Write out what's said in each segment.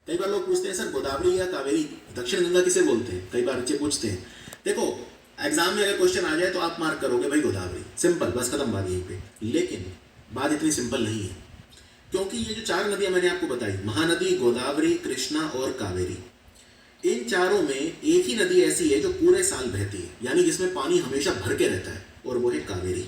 कई बार लोग पूछते हैं सर गोदावरी या कावेरी, दक्षिण गंगा किसे बोलते हैं, कई बार बच्चे पूछते हैं। देखो एग्जाम में अगर क्वेश्चन आ जाए तो आप मार्क करोगे भाई गोदावरी, सिंपल, बस खत्म बात यहीं पे। लेकिन बात इतनी सिंपल नहीं है, क्योंकि ये जो चार नदियां मैंने आपको बताई, महानदी, गोदावरी, कृष्णा और कावेरी, इन चारों में एक ही नदी ऐसी है जो पूरे साल बहती है, यानी जिसमें पानी हमेशा भर के रहता है, और वो है कावेरी।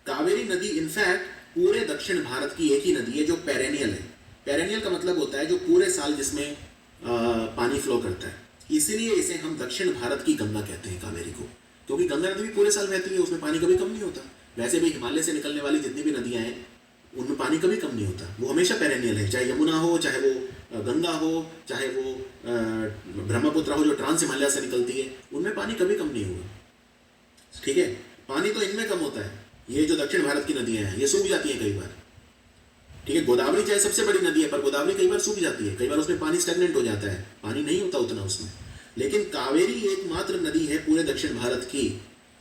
कावेरी नदी इनफैक्ट पूरे दक्षिण भारत की एक ही नदी है जो पेरेनियल है। पेरेनियल का मतलब होता है जो पूरे साल जिसमें पानी फ्लो करता है, इसीलिए इसे हम दक्षिण भारत की गंगा कहते हैं कावेरी को, क्योंकि गंगा नदी भी पूरे साल बहती है, उसमें पानी कभी कम नहीं होता। वैसे भी हिमालय से निकलने वाली जितनी भी नदियां हैं उनमें पानी कभी कम नहीं होता, वो हमेशा पेरेनियल है, चाहे यमुना हो, चाहे वो गंगा हो, चाहे वो ब्रह्मपुत्र हो जो ट्रांस हिमालय से निकलती है, उनमें पानी कभी कम नहीं होगा। ठीक है, पानी तो इनमें कम होता है, ये जो दक्षिण भारत की नदियां हैं ये सूख जाती हैं कई बार। ठीक है, गोदावरी चाहे सबसे बड़ी नदी है, पर गोदावरी कई बार सूख जाती है, कई बार उसमें पानी स्टेगनेंट हो जाता है, पानी नहीं होता उतना उसमें। लेकिन कावेरी एकमात्र नदी है पूरे दक्षिण भारत की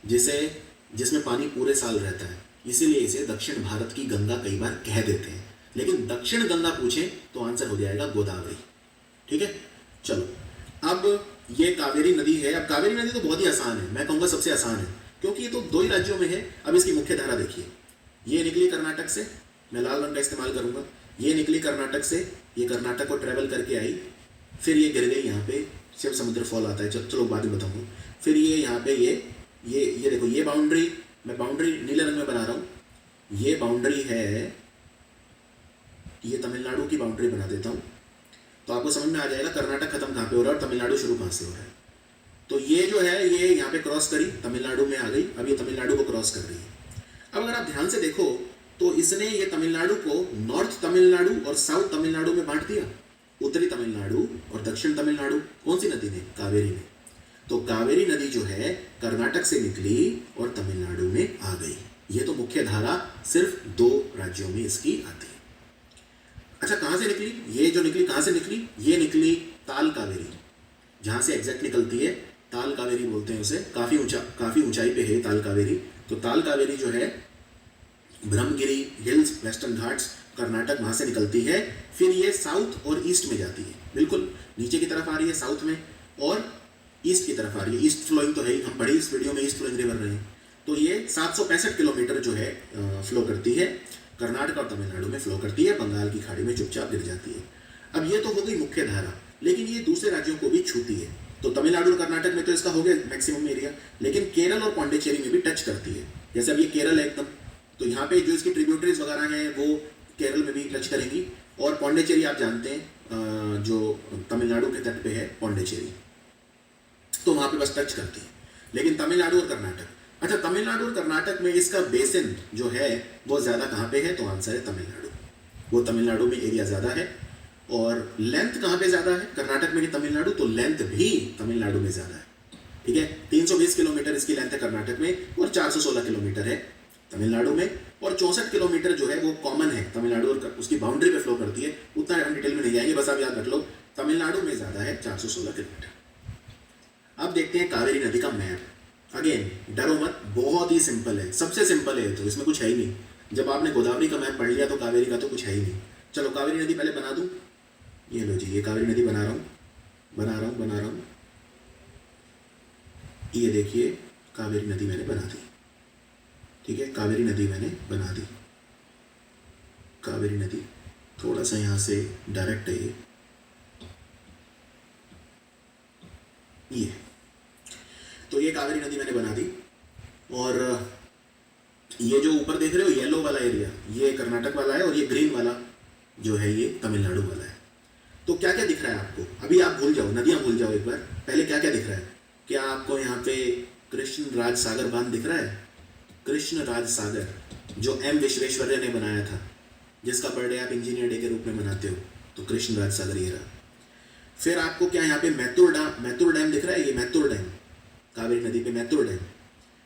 जिसमें पानी पूरे साल रहता है, इसीलिए इसे दक्षिण भारत की गंगा कई बार कह देते हैं। लेकिन दक्षिण गंगा पूछें तो आंसर हो जाएगा गोदावरी। ठीक है, चलो अब ये कावेरी नदी है। अब कावेरी नदी तो बहुत ही आसान है, मैं कहूँगा सबसे आसान है, क्योंकि ये तो दो ही राज्यों में है। अब इसकी मुख्य धारा देखिए, ये निकली कर्नाटक से, मैं लाल रंग का इस्तेमाल करूँगा, ये निकली कर्नाटक से, ये कर्नाटक को ट्रेवल करके आई, फिर ये गिर गई यहाँ पे, शिव समुद्र फॉल आता है, चलो बाद में बताऊँगा। फिर ये यहाँ पे ये देखो, ये बाउंड्री, मैं बाउंड्री नीले रंग में बना रहा हूँ, ये बाउंड्री है, ये तमिलनाडु की बाउंड्री बना देता हूँ, तो आपको समझ में आ जाएगा कर्नाटक खत्म कहाँ पे हो रहा है और तमिलनाडु शुरू कहाँ से हो रहा है। तो ये जो है ये यहाँ पे क्रॉस करी, तमिलनाडु में आ गई, अब ये तमिलनाडु को क्रॉस कर रही है। अब अगर आप ध्यान से देखो तो इसने ये तमिलनाडु को नॉर्थ तमिलनाडु और साउथ तमिलनाडु में बांट दिया, उत्तरी तमिलनाडु और दक्षिण तमिलनाडु। कौन सी नदी ने? कावेरी ने। तो कावेरी नदी जो है कर्नाटक से निकली और तमिलनाडु में आ गई। ये तो मुख्य धारा सिर्फ दो राज्यों में इसकी आती है। अच्छा, कहाँ से निकली? ये जो निकली कहाँ से निकली? ये निकली ताल कावेरी, जहाँ से एग्जैक्ट निकलती है ताल कावेरी बोलते हैं उसे, काफ़ी ऊंचाई पे है ताल कावेरी। तो ताल कावेरी जो है ब्रह्मगिरी हिल्स, वेस्टर्न घाट्स, कर्नाटक, वहाँ से निकलती है। फिर ये साउथ और ईस्ट में जाती है, बिल्कुल नीचे की तरफ आ रही है साउथ में, और ईस्ट की तरफ आ रही है। ईस्ट फ्लोइंग तो है ही, हम पढ़ी इस वीडियो में ईस्ट फ्लोइंग रिवर रहे हैं। तो ये 765 किलोमीटर जो है फ्लो करती है, कर्नाटक और तमिलनाडु में फ्लो करती है, बंगाल की खाड़ी में चुपचाप गिर जाती है। अब ये तो हो गई मुख्य धारा, लेकिन ये दूसरे राज्यों को भी छूती है। तो तमिलनाडु और कर्नाटक में तो इसका हो गया मैक्सिमम एरिया, लेकिन केरल और पौंडीचेरी में भी टच करती है। जैसे अब ये केरल है एकदम, तो यहाँ पे जो इसकी ट्रिब्यूटरीज वगैरह हैं वो केरल में भी टच करेंगी। और पौंडीचेरी आप जानते हैं जो तमिलनाडु के तट पे है पौंडीचेरी, तो वहाँ पे बस टच करती है। लेकिन तमिलनाडु और कर्नाटक, अच्छा तमिलनाडु और कर्नाटक में इसका बेसिन जो है वो ज़्यादा कहाँ पे है? तो आंसर है तमिलनाडु। वो तमिलनाडु में एरिया ज़्यादा है। और लेंथ कहाँ पे ज़्यादा है? कर्नाटक में कि तमिलनाडु? तो लेंथ भी तमिलनाडु में ज़्यादा है। ठीक है, 320 किलोमीटर इसकी लेंथ है कर्नाटक में, और 416 किलोमीटर है तमिलनाडु में। और 64 किलोमीटर जो है वो कॉमन है तमिलनाडु और उसकी बाउंड्री पे फ्लो करती है। उतना हम डिटेल में नहीं जाएंगे, बस आप याद रख लो तमिलनाडु में ज़्यादा है 416 किलोमीटर। अब देखते हैं कावेरी नदी का मैप। अगेन डरो मत, बहुत ही सिंपल है, सबसे सिंपल है, तो इसमें कुछ है ही नहीं। जब आपने गोदावरी का मैप पढ़ लिया तो कावेरी का तो कुछ है ही नहीं। चलो कावेरी नदी पहले बना दूं, ये लो जी, ये कावेरी नदी बना रहा हूँ। ये देखिए कावेरी नदी मैंने बना दी। ठीक है, कावेरी नदी मैंने बना दी। कावेरी नदी थोड़ा सा यहाँ से डायरेक्ट है ये, तो ये कावेरी नदी मैंने बना दी। और ये जो ऊपर देख रहे हो येलो वाला एरिया, ये कर्नाटक वाला है, और ये ग्रीन वाला जो है ये तमिलनाडु वाला है। तो क्या क्या दिख रहा है आपको? अभी आप भूल जाओ, नदियाँ भूल जाओ एक बार, पहले क्या क्या दिख रहा है? क्या आपको यहाँ पे कृष्ण राज सागर बांध दिख रहा है? कृष्ण राज सागर जो एम विश्वेश्वरैया ने बनाया था, जिसका बर्थडे आप इंजीनियर डे के रूप में मनाते हो, तो कृष्ण राज सागर ये रहा। फिर आपको क्या यहाँ पे मैत्तूर डैम दिख रहा है? ये मैत्तूर डैम, कावेरी नदी पे मैत्तूर डैम।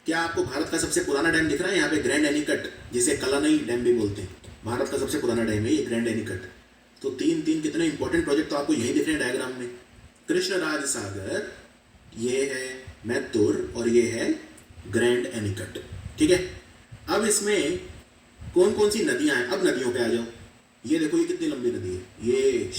क्या आपको भारत का सबसे पुराना डैम दिख रहा है? यहाँ पे ग्रैंड एनीकट, जिसे कलानई डैम भी बोलते हैं, भारत का सबसे पुराना डैम है ये ग्रैंड एनीकट। तो तीन कितने इंपॉर्टेंट प्रोजेक्ट तो आपको यही दिख रहे हैं डायग्राम में। कृष्ण राज सागर, ये है मैत्तूर, और ये है ग्रैंड एनीकट। ठीक है, अब इसमें कौन कौन सी नदियां हैं? अब नदियों पे आ जाओ। ये देखो ये कितनी लंबी नदी है, ये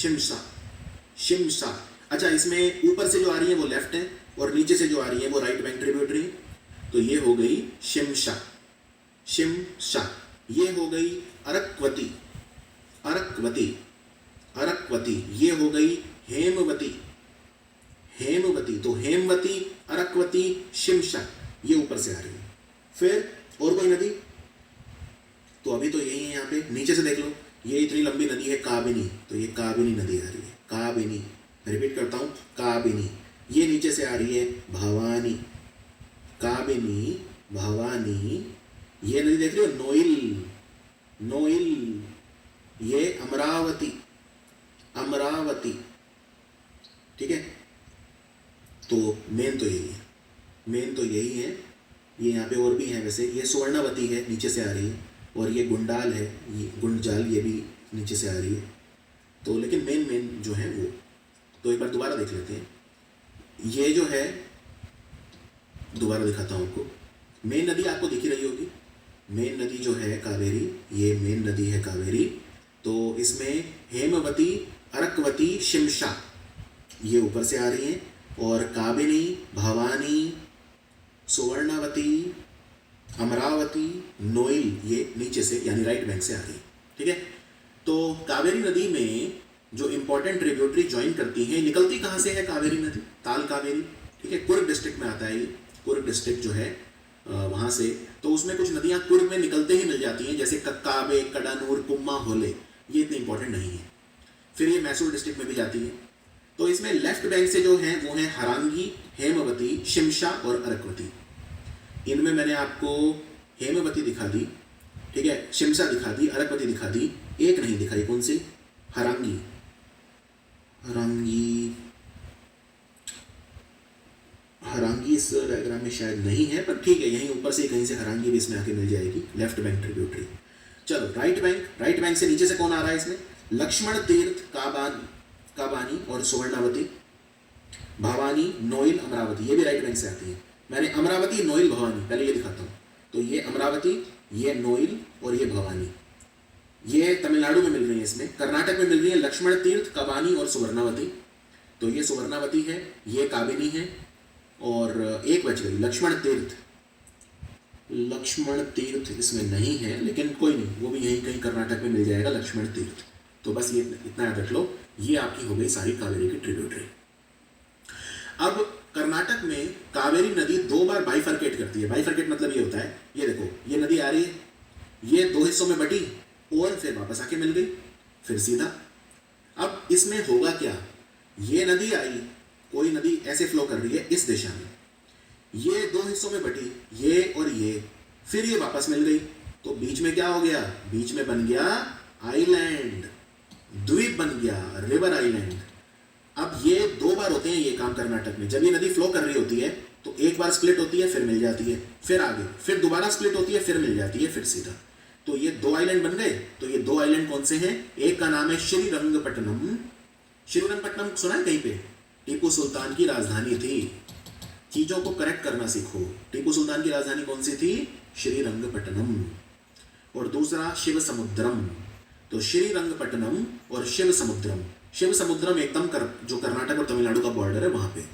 शिमशा। अच्छा, इसमें ऊपर से जो आ रही है वो लेफ्ट है और नीचे से जो आ रही है वो राइट बैंक ट्रिब्यूटरी है। तो ये हो गई शिमशा, शिमशा। ये हो गई अरक्वती, अरक्वती, अरक्वती। ये हो गई हेमवती, हेमवती। तो हेमवती, अरक्वती, शिमशा, ये ऊपर से आ रही है। फिर और कोई नदी? तो अभी तो यही है। यहाँ पे नीचे से देख लो, ये इतनी लंबी नदी है काबिनी, तो ये काबिनी नदी आ रही है, काबिनी। रिपीट करता हूँ, काबिनी। ये नीचे से आ रही है भवानी, काबिनी, भवानी। ये नदी देख रहे हो, नोइल, नोइल। ये अमरावती, अमरावती। ठीक है, तो मेन तो यही है, मेन तो यही है। ये यहाँ पे और भी है वैसे। ये सुवर्णावती है, नीचे से आ रही है। और ये गुंडाल है, ये गुंडजाल, ये भी नीचे से आ रही है। तो लेकिन मेन मेन जो है वो, तो एक बार दोबारा देख लेते हैं। ये जो है, दोबारा दिखाता हूँ आपको। मेन नदी आपको दिख ही रही होगी। मेन नदी जो है कावेरी, ये मेन नदी है कावेरी। तो इसमें हेमवती, अरक्वती, शिमशा ये ऊपर से आ रही हैं, और काबिनी, भवानी, सुवर्णावती, अमरावती, नोइल ये नीचे से यानी राइट बैंक से आ रही है। ठीक है, तो कावेरी नदी में जो इंपॉर्टेंट ट्रिब्यूटरी ज्वाइन करती है, निकलती कहाँ से है कावेरी नदी? ताल कावेरी। ठीक है, कुर्ग डिस्ट्रिक्ट में आता है ये। कुर्ग डिस्ट्रिक्ट जो है वहाँ से, तो उसमें कुछ नदियाँ कुर्ग में निकलते ही मिल जाती हैं, जैसे कक्काबे, कडानूर, कुम्मा, होले। ये इतनी इंपॉर्टेंट नहीं है। फिर ये मैसूर डिस्ट्रिक्ट में भी जाती है। तो इसमें लेफ्ट बैंक से जो है वो है हरांगी, हेमवती, शिमशा और अरक्वती। इनमें मैंने आपको हेमवती दिखा दी, ठीक है, शिमशा दिखा दी, अरक्वती दिखा दी। एक नहीं दिखाई, कौन सी? हरांगी, हरांगी, हरांगी इस डायग्राम में शायद नहीं है, पर ठीक है, यहीं ऊपर से कहीं से हरांगी भी इसमें आके मिल जाएगी, लेफ्ट बैंक ट्रिब्यूटरी। चलो राइट बैंक, राइट बैंक से नीचे से कौन आ रहा है इसमें? लक्ष्मण तीर्थ, काबानी और सुवर्णावती, भवानी, नोइल, अमरावती, ये भी राइट बैंक से आती है। मैंने अमरावती, नोइल, भवानी पहले ये दिखाता हूँ। तो ये अमरावती, ये नोइल और ये भवानी, ये तमिलनाडु में मिल रही है। इसमें कर्नाटक में मिल रही है लक्ष्मण तीर्थ, कबानी और सुवर्णावती। तो ये सुवर्णावती है, ये काबिनी है, और एक बच गई लक्ष्मण तीर्थ। लक्ष्मण तीर्थ इसमें नहीं है, लेकिन कोई नहीं, वो भी यहीं कहीं कर्नाटक में मिल जाएगा लक्ष्मण तीर्थ। तो बस ये इतना याद रख लो, ये आपकी हो गई सारी कावेरी की ट्रिब्यूटरी। अब कर्नाटक में कावेरी नदी दो बार बाइफर्केट करती है। बाइफर्केट मतलब ये होता है, ये देखो, ये नदी आ रही है, ये दो हिस्सों में बटी और फिर वापस आके मिल गई, फिर सीधा। अब इसमें होगा क्या? ये नदी आई, कोई नदी ऐसे फ्लो कर रही है इस दिशा में, ये दो हिस्सों में बटी, ये और ये, फिर ये वापस मिल गई। तो बीच में क्या हो गया? बीच में बन गया आइलैंड, द्वीप बन गया, रिवर आइलैंड। अब ये दो बार होते हैं ये काम कर्नाटक में। जब ये नदी फ्लो कर रही होती है तो एक बार स्प्लिट होती है, फिर मिल जाती है, फिर आगे, फिर दोबारा स्प्लिट होती है, फिर मिल जाती है, फिर सीधा। तो ये दो आइलैंड बन गए। तो ये दो आइलैंड कौन से हैं? एक का नाम है श्रीरंगपट्टनम। श्रीरंगपट्टनम सुना है कहीं पे? टीपू सुल्तान की राजधानी थी। चीजों को करेक्ट करना सीखो। टीपू सुल्तान की राजधानी कौन सी थी? श्रीरंगपट्टनम। और दूसरा शिव समुद्रम। तो श्रीरंगपट्टनम और शिव समुद्रम। शिव समुद्रम एकदम जो कर्नाटक और तमिलनाडु का बॉर्डर है वहां पे।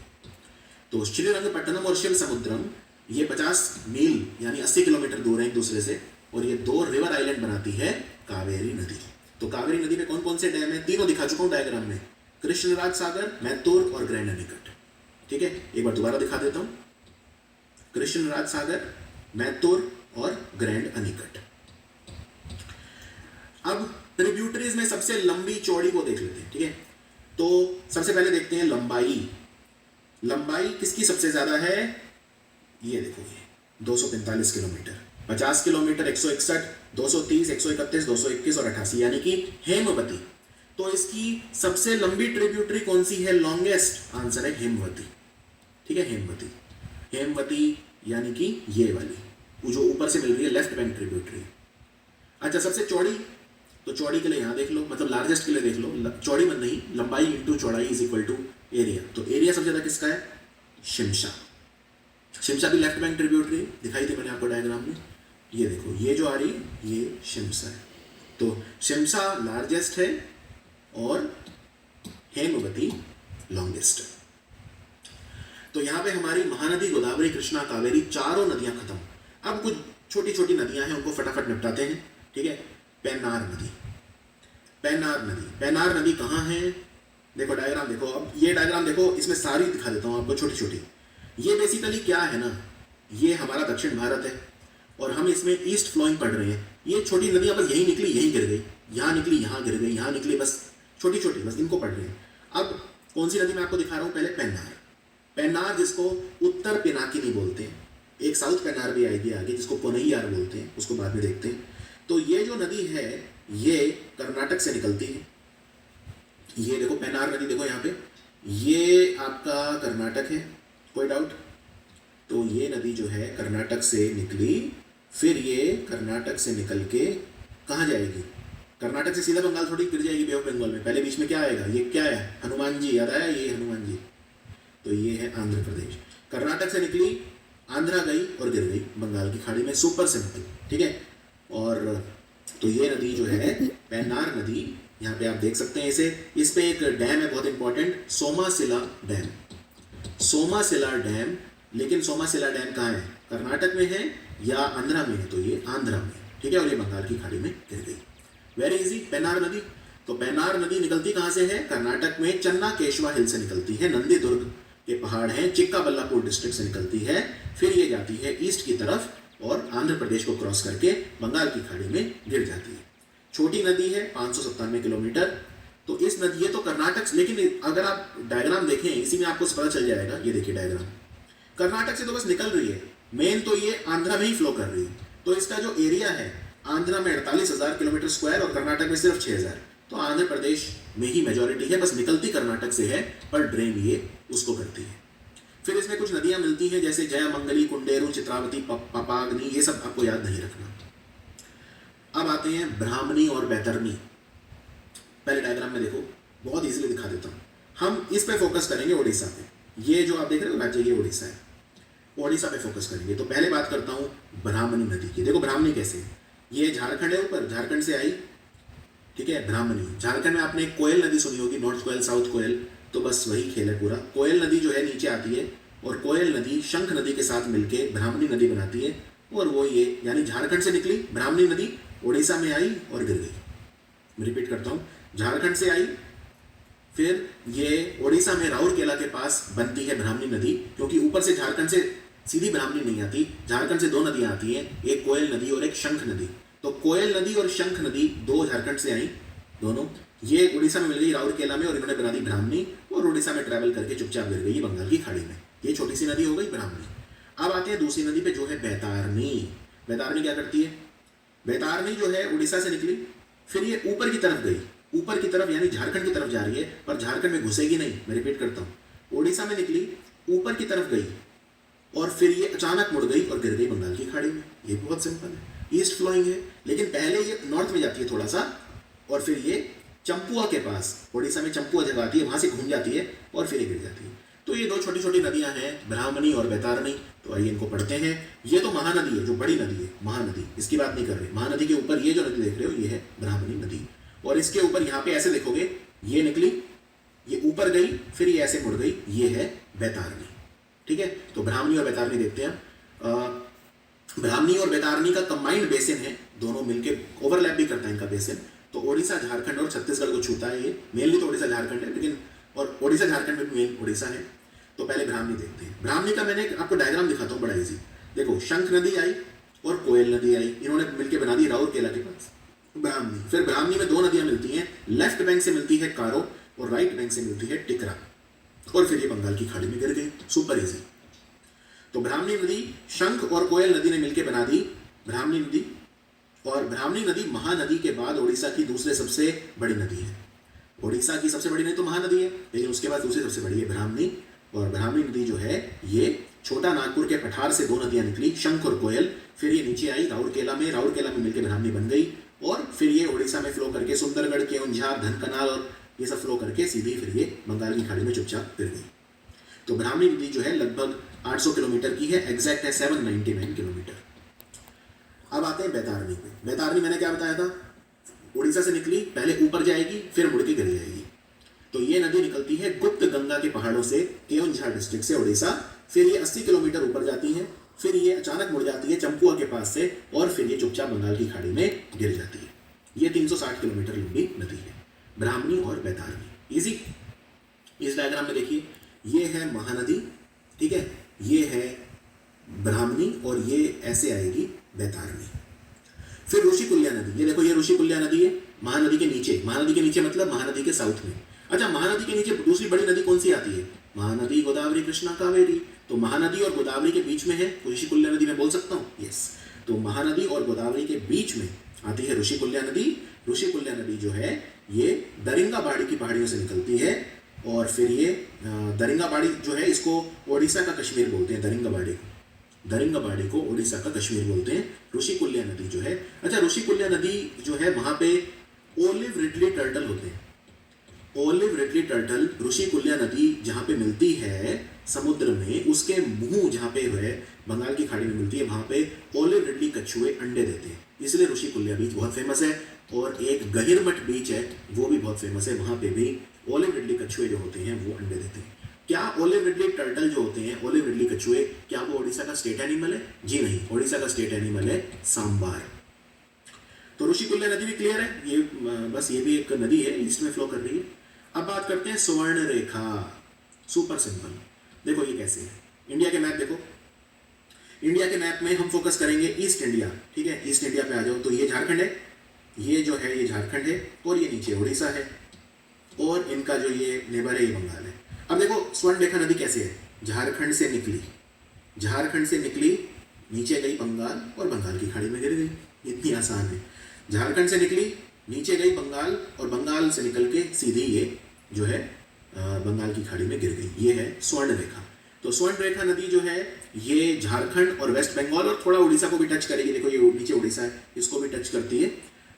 तो श्रीरंगपट्टनम और शिव समुद्रम ये 50 मील यानी 80 किलोमीटर दूर है एक दूसरे से, और ये दो रिवर आइलैंड बनाती है कावेरी नदी। तो कावेरी नदी में कौन कौन से डैम है? तीनों दिखा चुका हूं डायग्राम में, कृष्णराज सागर, मैत्तूर और ग्रैंड अनीकट। ठीक है, एक बार दोबारा दिखा देता हूं, कृष्णराज सागर, मैत्तूर और ग्रैंड अनीकट। अब ट्रिब्यूटरीज में सबसे लंबी चौड़ी को देख लेते हैं। ठीक है, तो सबसे पहले देखते हैं लंबाई। लंबाई किसकी सबसे ज्यादा है? ये देखो, ये 245 किलोमीटर, 50 किलोमीटर, 161, 230, 131, 221 और 88, यानी कि हेमवती। तो इसकी सबसे लंबी ट्रिब्यूटरी कौन सी है? लॉन्गेस्ट आंसर है हेमवती। ठीक है, हेमवती, हेमवती यानी कि ये वाली, वो जो ऊपर से मिल रही है लेफ्ट बैंक ट्रिब्यूटरी। अच्छा, सबसे चौड़ी, तो चौड़ी के लिए यहाँ देख लो, मतलब लार्जेस्ट के लिए देख लो, चौड़ी मन नहीं, लंबाई इंटू चौड़ाई इज इक्वल टू एरिया। तो एरिया सबसे ज्यादा किसका है? शिमशा। शिमशा भी लेफ्ट बैंक ट्रिब्यूटरी दिखाई थी मैंने आपको डायग्राम में। ये देखो, ये जो आ रही है ये शिमशा है। तो शिमशा लार्जेस्ट है और हेमवती लॉन्गेस्ट। तो यहाँ पे हमारी महानदी, गोदावरी, कृष्णा, कावेरी, चारों नदियां खत्म। अब कुछ छोटी छोटी नदियां हैं, उनको फटाफट निपटाते हैं। ठीक है, पेन्नार नदी। पेन्नार नदी, पेन्नार नदी कहाँ है? देखो डायग्राम देखो, अब ये डायग्राम देखो, इसमें सारी दिखा देता हूँ आपको छोटी छोटी। ये बेसिकली क्या है ना, ये हमारा दक्षिण भारत है और हम इसमें ईस्ट फ्लोइंग पढ़ रहे हैं। ये छोटी नदियां बस यहीं निकली, यहीं गिर गई, यहाँ निकली, यहाँ गिर गई, यहाँ निकली, बस छोटी छोटी, बस इनको पढ़ रहे हैं। अब कौन सी नदी मैं आपको दिखा रहा हूँ? पहले पेन्नार। पेन्नार जिसको उत्तर पिनाकिनी बोलते हैं, एक साउथ पेन्नार भी आएगी आगे जिसको पोन्नैयार बोलते हैं, उसको बाद में देखते हैं। तो ये जो नदी है ये कर्नाटक से निकलती है। ये देखो पेन्नार नदी, देखो यहाँ पे, ये आपका कर्नाटक है, कोई डाउट? तो ये नदी जो है कर्नाटक से निकली, फिर ये कर्नाटक से निकल के कहाँ जाएगी? कर्नाटक से सीधा बंगाल थोड़ी गिर जाएगी बे ऑफ बंगाल में। पहले बीच में क्या आएगा? ये क्या है? हनुमान जी, याद आया? ये हनुमान जी। तो ये है आंध्र प्रदेश। कर्नाटक से निकली, आंध्रा गई और गिर गई बंगाल की खाड़ी में। सुपर सिंपल, ठीक है। और तो ये नदी जो है पेन्नार नदी, यहाँ पे आप देख सकते हैं इसे। इस पे एक डैम है बहुत important, Somasila dam. Somasila dam, लेकिन सोमासिला डैम कहाँ है? कर्नाटक में है या आंध्रा में है? तो ये आंध्रा में, ठीक है। और ये बंगाल की खाड़ी में गिर गई। वेरी इजी, पेन्नार नदी। तो पेन्नार नदी निकलती कहाँ से है? कर्नाटक में चन्ना केशवा हिल से निकलती है, नंदी दुर्ग के पहाड़ हैं, चिक्काबल्लापुर डिस्ट्रिक्ट से निकलती है। फिर ये जाती है ईस्ट की तरफ और आंध्र प्रदेश को क्रॉस करके बंगाल की खाड़ी में गिर जाती है। छोटी नदी है, 597 किलोमीटर। तो इस नदी, ये तो कर्नाटक, लेकिन अगर आप डायग्राम देखें इसी में आपको पता चल जाएगा। ये देखिए डायग्राम, कर्नाटक से तो बस निकल रही है, मेन तो ये आंध्रा में ही फ्लो कर रही है। तो इसका जो एरिया है, आंध्रा में 48,000 किलोमीटर स्क्वायर और कर्नाटक में सिर्फ 6,000। तो आंध्र प्रदेश में ही मेजॉरिटी है, बस निकलती कर्नाटक से है पर ड्रेन ये उसको करती है। फिर इसमें कुछ नदियां मिलती हैं जैसे जयमंगली, कुंडेरू, चित्रावती, पपाग्नि, ये सब आपको याद नहीं रखना। अब आते हैं ब्राह्मणी और बैतरणी। पहले डायग्राम में देखो, बहुत इजीली दिखा देता हूँ। हम इस पे फोकस करेंगे, ओडिशा पे। ये जो आप देख रहे हो राज्य, ये ओडिशा है, ओडिशा पे फोकस करेंगे। तो पहले बात करता हूँ ब्राह्मणी नदी की। देखो ब्राह्मणी कैसे, ये झारखंड है ऊपर, झारखंड से आई, ठीक है। ब्राह्मणी, झारखंड में आपने कोयल नदी सुनी होगी, नॉर्थ कोयल, साउथ कोयल, तो बस वही खेल है पूरा। कोयल नदी जो है नीचे आती है और कोयल नदी शंख नदी के साथ मिलके ब्राह्मणी नदी बनाती है। और वो ये, यानी झारखंड से निकली ब्राह्मणी नदी, ओडिशा में आई और गिर गई। मैं रिपीट करता हूँ, झारखंड से आई, फिर ये ओडिशा में राउरकेला के पास बनती है ब्राह्मणी नदी, क्योंकि ऊपर से झारखंड से सीधी ब्राह्मणी नहीं आती, झारखंड से दो नदियां आती हैं, एक कोयल नदी और एक शंख नदी। तो कोयल नदी और शंख नदी दो झारखंड से आई दोनों, ये उड़ीसा में मिल गई राउरकेला में और इन्होंने बना दी ब्राह्मणी, और उड़ीसा में ट्रैवल करके चुपचाप गिर गई बंगाल की खाड़ी में। ये छोटी सी नदी हो गई ब्राह्मणी। अब आते हैं दूसरी नदी पे जो है बैतारनी। बैतारनी क्या करती है? बैतारनी जो है उड़ीसा से निकली, फिर ये ऊपर की तरफ गई, ऊपर की तरफ यानी झारखंड की तरफ जा रही है, पर झारखंड में घुसेगी नहीं। मैं रिपीट करता हूँ, उड़ीसा में निकली, ऊपर की तरफ गई और फिर ये अचानक मुड़ गई और गिर गई बंगाल की खाड़ी में। ये बहुत सिंपल है, ईस्ट फ्लोइंग है, लेकिन पहले ये नॉर्थ में जाती है थोड़ा सा और फिर ये चंपुआ के पास, उड़ीसा में चंपुआ जगह आती है, वहां से घूम जाती है और फिर ये गिर जाती है। तो ये दो छोटी छोटी नदियां हैं, ब्राह्मणी और बैतारनी। तो आइए इनको पढ़ते हैं। ये तो महानदी है, जो बड़ी नदी है महानदी, इसकी बात नहीं कर रहे। महानदी के ऊपर ये जो नदी देख रहे हो ये है ब्राह्मणी नदी, और इसके ऊपर यहाँ पे ऐसे देखोगे, ये निकली, ये ऊपर गई, फिर ये ऐसे मुड़ गई, ये है बैतारनी। ठीक है, तो ब्राह्मणी और बैतारनी देखते हैं। ब्राह्मणी और बैतारनी का कंबाइंड बेसिन है, दोनों मिलके ओवरलैप भी करता है इनका बेसिन। तो ओडिशा, झारखंड और छत्तीसगढ़ को छूता है ये, मेनली तो ओडिशा झारखंड है, लेकिन और ओडिशा झारखंड में मेन ओडिशा है। तो पहले ब्राह्मणी देखते हैं। ब्राह्मणी का मैंने आपको डायग्राम दिखाता हूँ, बड़ा इजी। देखो, शंख नदी आई और कोयल नदी आई, इन्होंने मिलकर बना दी राउरकेला के पास ब्राह्मणी। फिर ब्राह्मणी में दो नदियां मिलती हैं, लेफ्ट बैंक से मिलती है कारो और राइट बैंक से मिलती है टिकरा, और फिर ये बंगाल की खाड़ी में गिर गई। Super easy. तो ब्राह्मणी नदी शंख और कोयल नदी ने मिलकर बना दी ब्राह्मणी नदी, और ब्राह्मणी नदी महानदी के बाद ओडिशा की दूसरे सबसे बड़ी नदी है। ओडिशा की सबसे बड़ी नदी तो महानदी है, लेकिन उसके बाद दूसरी सबसे बड़ी है ब्राह्मणी। और ब्राह्मणी नदी जो है ये छोटा नागपुर के पठार से दो नदियां निकली, शंख और कोयल, फिर ये नीचे आई राउरकेला में, राउरकेला में मिलकर ब्राह्मणी बन गई, और फिर ये ओडिशा में फ्लो करके सुंदरगढ़, केओंझार, धनकनाल और ये सब फ्लो करके सीधी फिर ये बंगाल की खाड़ी में चुपचाप गिर गई। तो ब्राह्मणी नदी जो है लगभग 800 किलोमीटर की है, एग्जैक्ट है 799 किलोमीटर। अब आते हैं बैतारनी पे। बैतारनी मैंने क्या बताया था? उड़ीसा से निकली, पहले ऊपर जाएगी, फिर मुड़ के गिर जाएगी। तो ये नदी निकलती है गुप्त गंगा के पहाड़ों से, केओंझार डिस्ट्रिक्ट से, उड़ीसा। फिर ये 80 किलोमीटर ऊपर जाती है, फिर ये अचानक मुड़ जाती है चंपुआ के पास से, और फिर ये चुपचाप बंगाल की खाड़ी में गिर जाती है। ये 360 किलोमीटर लंबी नदी है, ब्राह्मणी और बैतारणी। इजी। इस डायग्राम में देखिए, ये है महानदी, ठीक है, ये है ब्राह्मणी और ये ऐसे आएगी बैतारणी। फिर ऋषिकुल्या नदी, ये देखो ये ऋषिकुल्या नदी है महानदी के नीचे। महानदी के नीचे मतलब महानदी के साउथ में। अच्छा, महानदी के नीचे दूसरी बड़ी नदी कौन सी आती है? महानदी, गोदावरी, कृष्णा, कावेरी। तो महानदी और गोदावरी के बीच में है ऋषिकुल्या नदी, मैं बोल सकता हूँ? यस। तो महानदी और गोदावरी के बीच में आती है ऋषिकुल्या नदी। ऋषिकुल्या नदी जो है ये दरिंगाबाड़ी की पहाड़ियों से निकलती है, और फिर ये दरिंगाबाड़ी जो है इसको ओडिशा का कश्मीर बोलते हैं। दरिंगाबाड़ी को ओडिशा का कश्मीर बोलते हैं, ऋषिकुल्या नदी जो है। अच्छा, ऋषिकुल्या नदी जो है वहां पे ओलिव रिडली टर्टल होते हैं। ओलिव रिडली टर्टल ऋषिकुल्या नदी जहाँ पे मिलती है समुद्र में, उसके मुंह जहाँ पे है बंगाल की खाड़ी में मिलती है, वहां पे ओलिव रिडली कछुए अंडे देते हैं, इसलिए ऋषिकुल्या बीच बहुत फेमस है। और एक गहिरमठ बीच है, वो भी बहुत फेमस है, वहां पे भी ओलिव रिडली कछुए जो होते हैं वो अंडे देते हैं। क्या ओलिव रिडली टर्टल जो होते हैं, ओलिव रिडली कछुए, क्या वो ओडिशा का स्टेट एनिमल है? जी नहीं, ओडिशा का स्टेट एनिमल है सांबार। तो ऋषिकुल्या नदी भी क्लियर है, ये बस ये भी एक नदी है, ईस्ट में फ्लो कर रही है। अब बात करते हैं स्वर्ण रेखा। सुपर सिंपल, देखो ये कैसे है। इंडिया के मैप देखो, इंडिया के मैप में हम फोकस करेंगे ईस्ट इंडिया, ठीक है। ईस्ट इंडिया पे आ जाओ, तो ये झारखंड है, ये जो है ये झारखंड है, और ये नीचे उड़ीसा है, और इनका जो ये नेबर है ये बंगाल है। अब देखो स्वर्ण रेखा नदी कैसे है, झारखंड से निकली, नीचे गई बंगाल, और बंगाल की खाड़ी में गिर गई। इतनी आसान है। झारखंड से निकली, नीचे गई बंगाल, और बंगाल से निकल के सीधी ये जो है बंगाल की खाड़ी में गिर गई। ये है स्वर्ण रेखा। तो स्वर्ण रेखा नदी जो है ये झारखंड और वेस्ट बंगाल और थोड़ा उड़ीसा को भी टच करेगी। देखो ये नीचे उड़ीसा है, इसको भी टच करती है।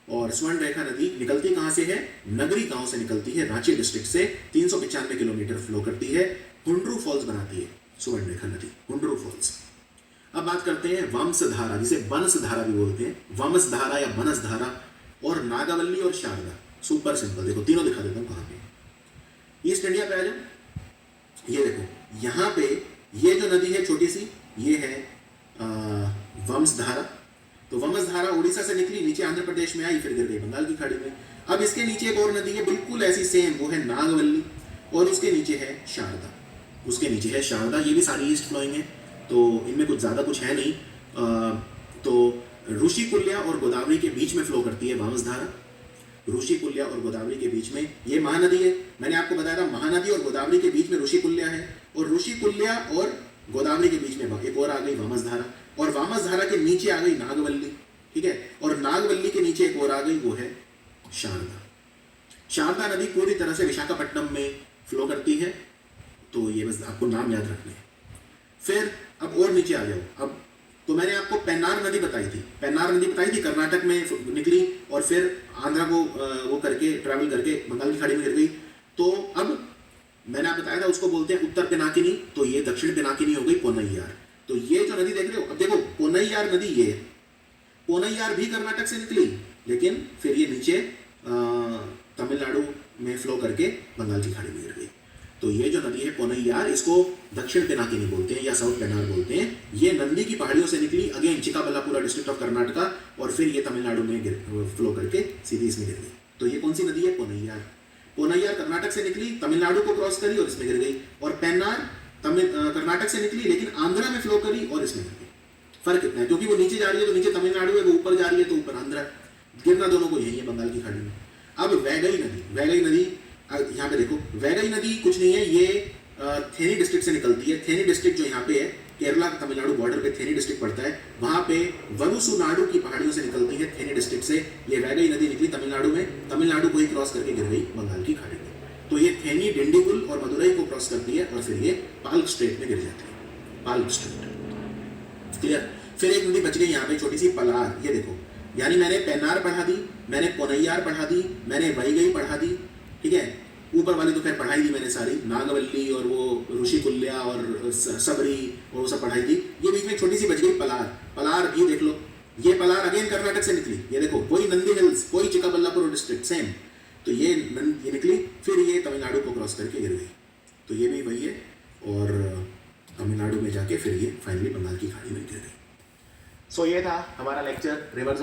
और स्वर्ण रेखा नदी निकलती कहाँ से है? नगरी गांव से निकलती है, रांची डिस्ट्रिक्ट से 395 किलोमीटर फ्लो करती है, हुंड्रू फॉल्स बनाती है स्वर्ण रेखा नदी, हुंड्रू फॉल्स। अब बात करते हैं वंशधारा, जिसे बनसधारा भी बोलते हैं, वंशधारा या बनसधारा, और नागावल्ली और शारदा। सुपर सिंपल, देखो तीनों दिखा देता हूँ कहाँ पे। ईस्ट इंडिया पे आ जाओ, ये देखो यहाँ पे ये जो नदी है छोटी सी, ये है वंशधारा। तो वंशधारा उड़ीसा से निकली, नीचे आंध्र प्रदेश में आई, फिर गिर गई बंगाल की खाड़ी में। अब इसके नीचे एक और नदी है बिल्कुल ऐसी सेम, वो है नागवल्ली, और उसके नीचे है शारदा। ये भी सारी ईस्ट फ्लोइंग है, तो इनमें कुछ ज़्यादा कुछ है नहीं। तो ऋषिकुल्या और गोदावरी के बीच में फ्लो करती है वंशधारा। ऋषिकुल्या और गोदावरी के बीच में ये महानदी है। मैंने आपको बताया था महानदी और गोदावरी के बीच में ऋषिकुल्या है, और ऋषिकुल्या और गोदावरी के बीच में एक और आ गई वंशधारा, और वंशधारा के नीचे आ गई नागवल्ली, ठीक है। और नागवल्ली के नीचे एक और आ गई, वो है शारदा। शारदा नदी पूरी तरह से विशाखापट्टनम में फ्लो करती है। तो ये बस आपको नाम याद रखने हैं। फिर अब और नीचे आ जाओ। अब तो मैंने आपको पेन्नार नदी बताई थी, कर्नाटक में निकली और फिर आंध्रा को वो करके ट्रैवल करके बंगाल की खाड़ी में गिर गई। तो अब मैंने आपको बताया था उसको बोलते हैं उत्तर पिनाकिनी, तो ये दक्षिण पिनाकिनी हो गई पोन्नैयार। तो ये जो नदी देख रहे हो, अब देखो पोन्नैयार नदी, ये पोन्नैयार भी कर्नाटक से निकली, लेकिन फिर ये नीचे तमिलनाडु में फ्लो करके बंगाल की खाड़ी में गिर गई। तो ये जो नदी है पोन्नैयार, इसको दक्षिण पिनाकिनी बोलते हैं या साउथ पेन्नार बोलते हैं। ये नंदी की पहाड़ियों से निकली, अगेन चिकाबल्लापुरा डिस्ट्रिक्ट ऑफ कर्नाटका, और फिर ये तमिलनाडु में फ्लो करके सीधी इसमें गिर गई। तो ये कौन सी नदी है? पोन्नैयार कर्नाटक से निकली, तमिलनाडु को क्रॉस करी और इसमें गिर गई। और पेन्नार कर्नाटक से निकली लेकिन आंध्रा में फ्लो करी और इसमें गिर गई। फर्क कितना है? क्योंकि वो नीचे जा रही है तो नीचे तमिलनाडु है, वो ऊपर जा रही है तो ऊपर आंध्रा। गिरना दोनों को यही है बंगाल की खाड़ी में। अब वैगई नदी यहाँ पे देखो, वैगई नदी कुछ नहीं है, ये थेनी डिस्ट्रिक्ट से निकलती है। थेनी डिस्ट्रिक्ट जो यहाँ पे है, केरला तमिलनाडु बॉर्डर पे थेनी डिस्ट्रिक्ट पड़ता है, वहाँ पे वरुसुनाडु की पहाड़ियों से निकलती है थेनी डिस्ट्रिक्ट से। ये वैगई नदी निकली तमिलनाडु में, तमिलनाडु को ही क्रॉस करके गिर गई बंगाल की खाड़ी में। तो ये थेनी, डिंडीगुल और मदुरई को क्रॉस करती है और फिर ये पाल्क स्ट्रेट में गिर जाती है, पाल्क स्ट्रेट। क्लियर? फिर एक नदी बच गई यहाँ पे छोटी सी, पलार। ये देखो, यानी मैंने पेन्नार पढ़ा दी, मैंने पोन्नैयार पढ़ा दी, मैंने वैगई पढ़ा दी, ठीक है। ऊपर वाली तो खैर पढ़ाई दी मैंने सारी, नागवल्ली और वो ऋषिकुल्या और सबरी और वो सब पढ़ाई दी। ये बीच में छोटी सी बच गई पलार भी देख लो। ये पलार अगेन कर्नाटक से निकली, ये देखो, कोई नंदी हिल्स, कोई चिकाबल्लापुर डिस्ट्रिक्ट, सेम। तो ये निकली, फिर ये तमिलनाडु को क्रॉस करके गिर गई। तो ये भी वही है, और तमिलनाडु में जाके फिर ये फाइनली बंगाल की खाड़ी में गिर गई। सो ये था हमारा लेक्चर रिवर्स